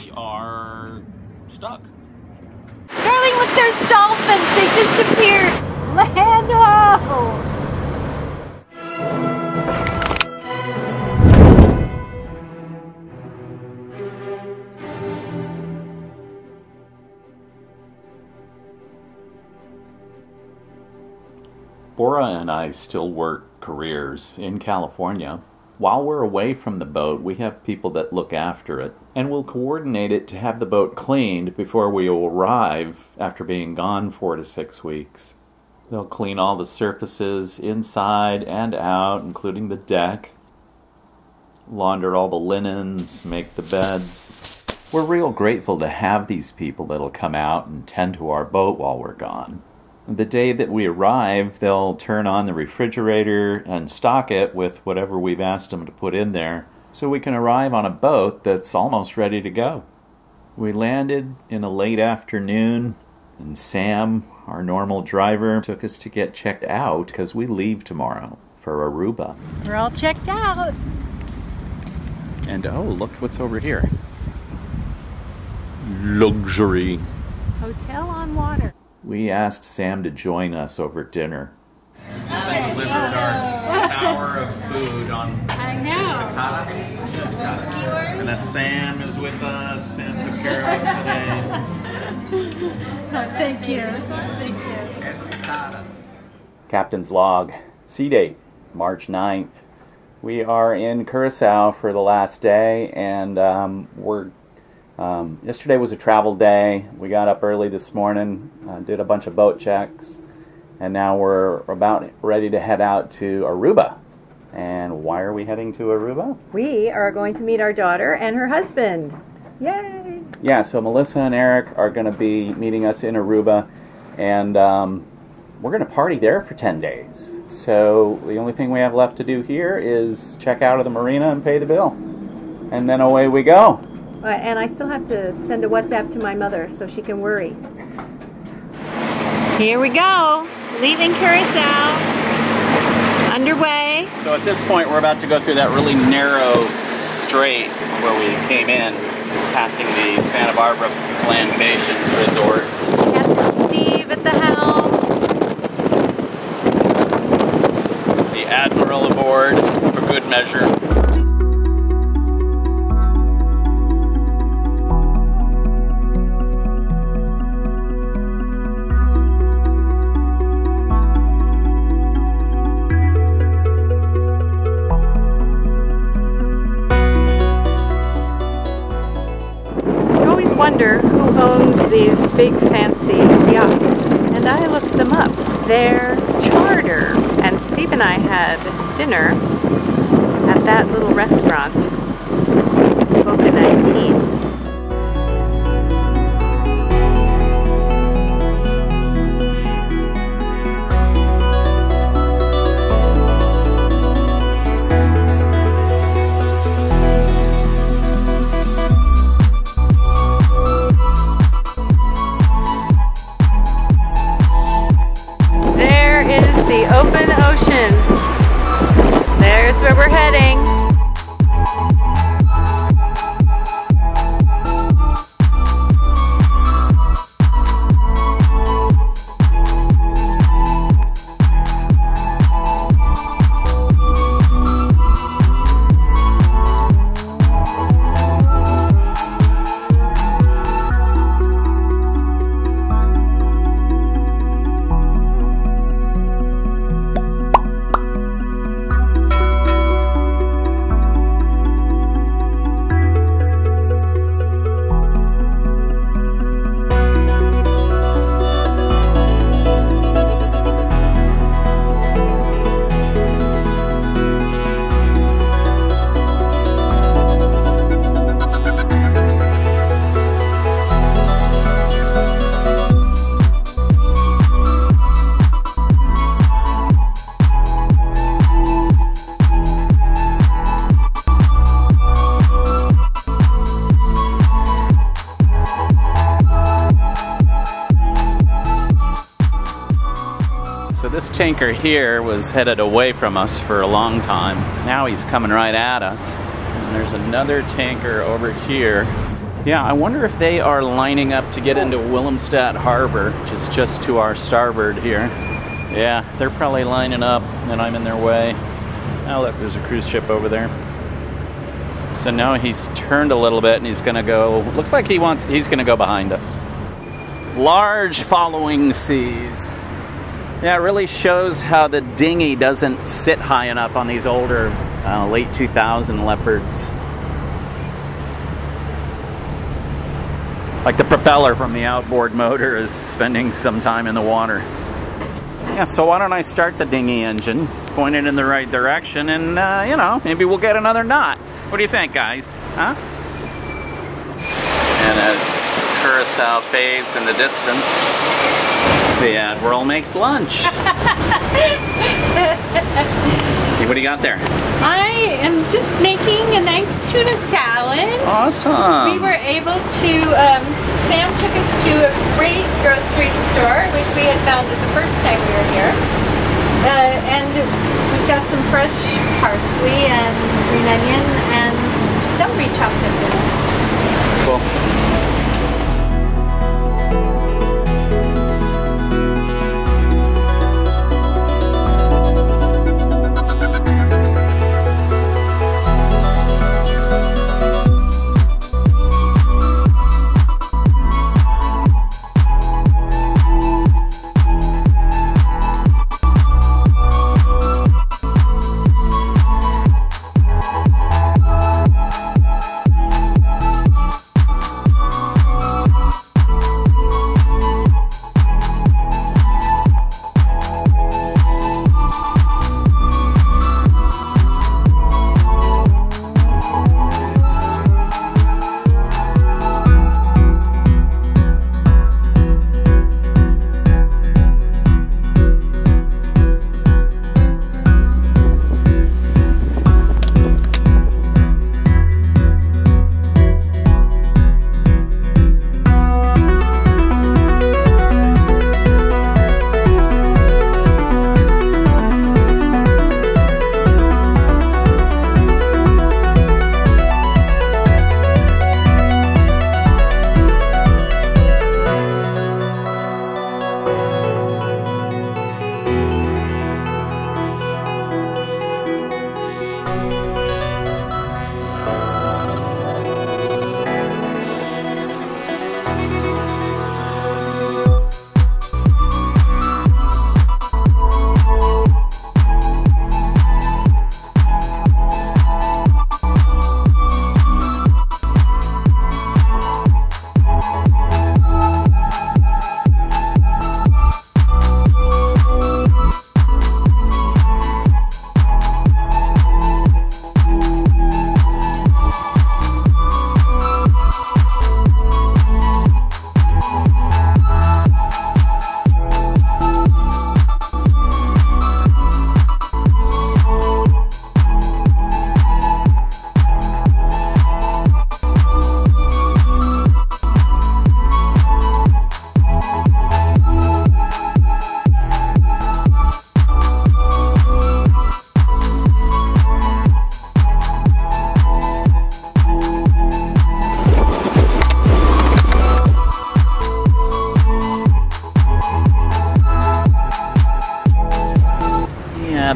we are stuck. Darling, look, there's dolphins. They disappeared. Lando! Bora and I still work careers in California. While we're away from the boat, we have people that look after it, and we'll coordinate it to have the boat cleaned before we arrive after being gone 4 to 6 weeks. They'll clean all the surfaces inside and out, including the deck, launder all the linens, make the beds. We're real grateful to have these people that'll come out and tend to our boat while we're gone. The day that we arrive, they'll turn on the refrigerator and stock it with whatever we've asked them to put in there, so we can arrive on a boat that's almost ready to go. We landed in the late afternoon, and Sam, our normal driver, took us to get checked out because we leave tomorrow for Aruba. We're all checked out. And oh, look what's over here. Luxury. Hotel on water. We asked Sam to join us over dinner. They delivered our tower of food on I skewers. And Sam is with us. Sam took care of us today. Thank you. Thank you. Escapadas. Captain's log. Sea date, March 9th. We are in Curaçao for the last day, and yesterday was a travel day. We got up early this morning, did a bunch of boat checks, and now we're about ready to head out to Aruba. And why are we heading to Aruba? We are going to meet our daughter and her husband. Yay! Yeah, so Melissa and Eric are going to be meeting us in Aruba, and we're going to party there for 10 days. So the only thing we have left to do here is check out of the marina and pay the bill. And then away we go. And I still have to send a WhatsApp to my mother so she can worry. Here we go. Leaving Curaçao. Underway. So at this point we're about to go through that really narrow strait where we came in, passing the Santa Barbara Plantation Resort. Captain Steve at the helm. The Admiral aboard for good measure. Wonder who owns these big fancy yachts, and I looked them up. They're charter, and Steve and I had dinner at that little restaurant, Boca 19. The open ocean. There's where we're heading. So this tanker here was headed away from us for a long time. Now he's coming right at us. And there's another tanker over here Yeah, I wonder if they are lining up to get into Willemstad Harbor, which is just to our starboard here. Yeah, they're probably lining up, and I'm in their way. Oh, look, there's a cruise ship over there. So now he's turned a little bit, and he's going to go... Looks like he's going to go behind us. Large following seas. Yeah, it really shows how the dinghy doesn't sit high enough on these older late 2000 Leopards. Like the propeller from the outboard motor is spending some time in the water. Yeah, so why don't I start the dinghy engine, point it in the right direction, and, you know, maybe we'll get another knot. What do you think, guys? Huh? And as Curaçao fades in the distance, the Admiral makes lunch. Hey, what do you got there? I am just making a nice tuna salad. Awesome. We were able to, Sam took us to a great grocery store, which we had found it the first time we were here. And we've got some fresh parsley and green onion and celery chopped up in it. Cool.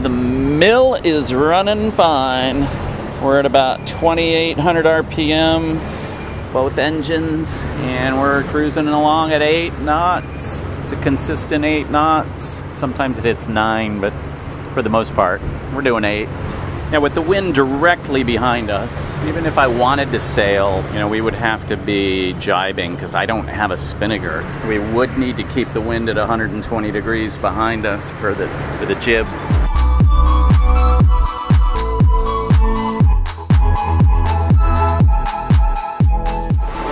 The mill is running fine. We're at about 2,800 RPMs, both engines, and we're cruising along at 8 knots. It's a consistent 8 knots. Sometimes it hits 9, but for the most part, we're doing 8. Now with the wind directly behind us, even if I wanted to sail, you know, we would have to be jibing because I don't have a spinnaker. We would need to keep the wind at 120 degrees behind us for the jib.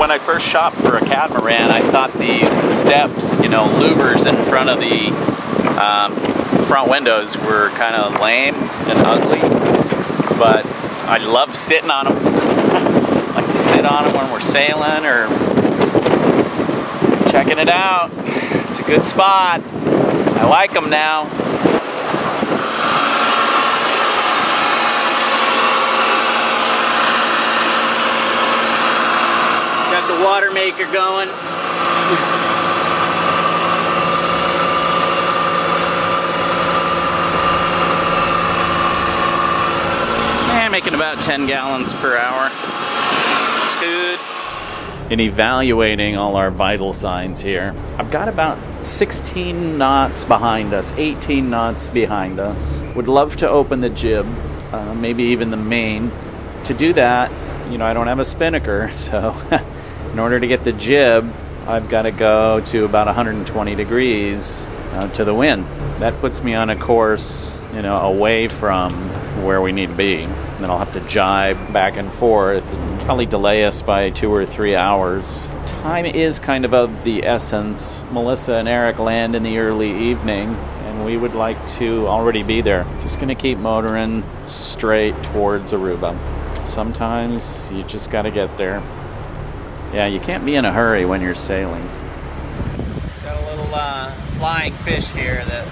When I first shopped for a catamaran, I thought these steps, you know, louvers in front of the front windows were kind of lame and ugly, but I love sitting on them. I like to sit on them when we're sailing or checking it out. It's a good spot. I like them now. water maker going. And making about 10 gallons per hour. It's good. In evaluating all our vital signs here, I've got about 16 knots behind us, 18 knots behind us. Would love to open the jib, maybe even the main. To do that, you know, I don't have a spinnaker, so in order to get the jib, I've got to go to about 120 degrees to the wind. That puts me on a course, you know, away from where we need to be. And then I'll have to jibe back and forth, and probably delay us by 2 or 3 hours. Time is kind of the essence. Melissa and Eric land in the early evening, and we would like to already be there. Just gonna keep motoring straight towards Aruba. Sometimes you just gotta get there. Yeah, you can't be in a hurry when you're sailing. Got a little flying fish here that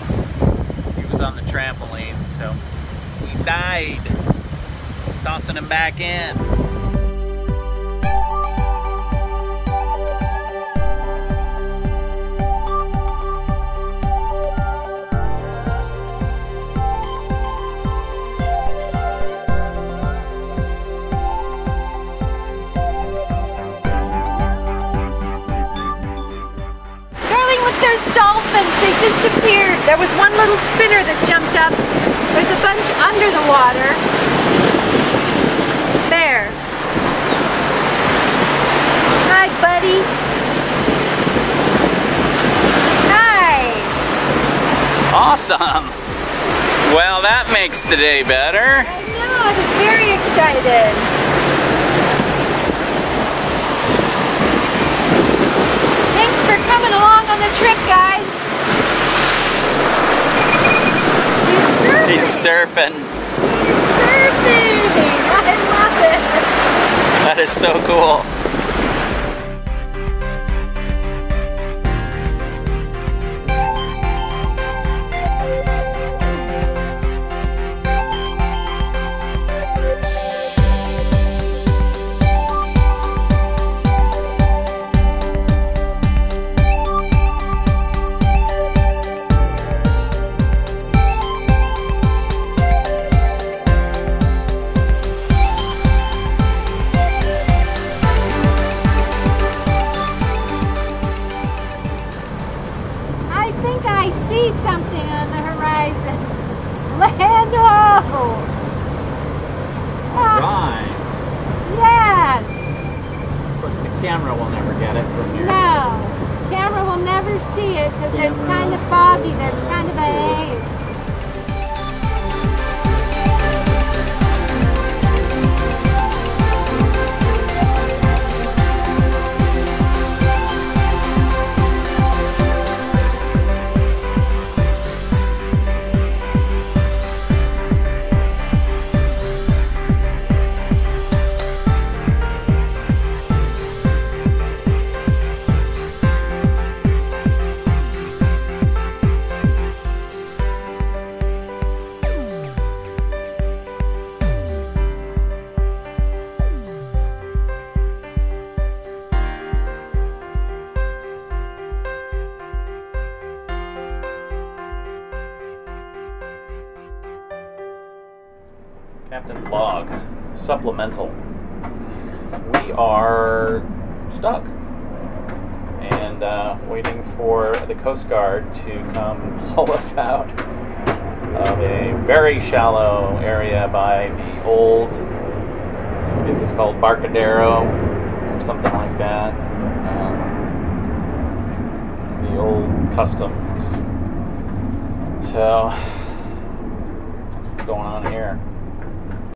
he was on the trampoline, so he died. Tossing him back in. There's dolphins, they disappeared. There was one little spinner that jumped up. There's a bunch under the water. There. Hi, buddy. Hi. Awesome. Well, that makes the day better. I know, I was very excited. Coming along on the trip, guys. He's surfing. He's surfing. He's surfing. I love it. That is so cool. Something on the horizon. Land ho! Right. Yes! Of course, the camera will never get it from here. No. Camera will never see it because it's kind of foggy. There's kind of a haze. Captain's log. Supplemental. We are stuck and waiting for the Coast Guard to come pull us out of a very shallow area by the old, I guess it's called Barcadero or something like that. The old customs. So, what's going on here?